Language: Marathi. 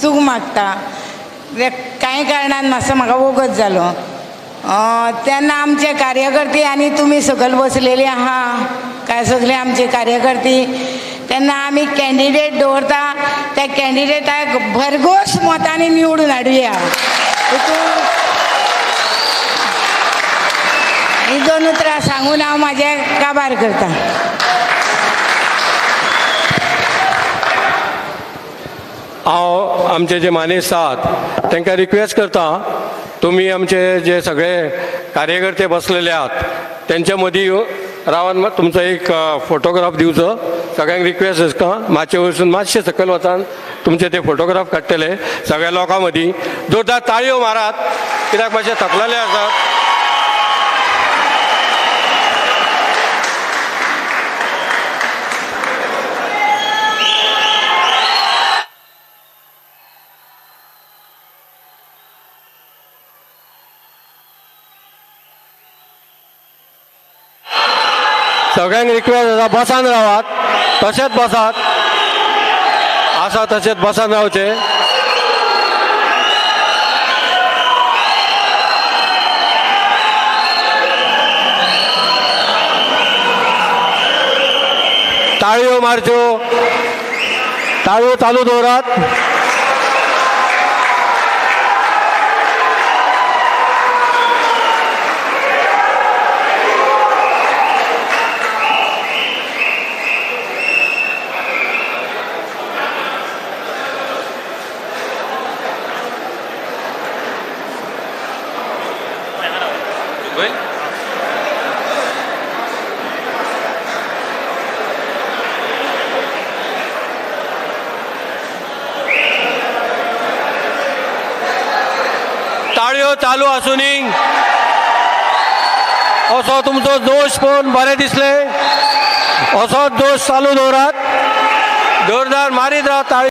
चूक मागता कांय कारणान मातसो म्हाका वगत जालो तेन्ना आमचे कार्यकर्ते आनी तुमी सकयल बसलेली आहा काय सगळे आमचे कार्यकर्ते तेन्ना आमी कॅन्डिडेट दवरता त्या कॅन्डिडेटाक भरघोस मतांनी निवडून हाडुया ही दोन उतरां सांगून हांव म्हाजें काबार करता. हांव आमचे जे मानेस्त आहात तांकां रिक्वेस्ट करता तुम्ही आमचे जे सगळे कार्यकर्ते बसलेले आहात त्यांच्या मदीं रावन तुमचो एक फोटोग्राफ दिवचो. सगळ्यांक रिक्वेस्ट आसता मातशे वचून मातशे सकयल वचान तुमचे ते फोटोग्राफ काडटले सगळ्या लोकां मदीं. जोरदार ताळयो मारात कित्याक मातशे थकलेले आसात. सगळ्यांक रिक्वेस्ट आसा बसान रावात तशेंच बसात आसा तशेंच बसान रावचे. ताळयो मारच्यो ताळयो चालू दवरात. ताळयो चालू आसुनी असो तुमचो जोश पळोवन बरें दिसलें. असोच जोश चालू दवरात. जोरदार मारीत राव ताळयो.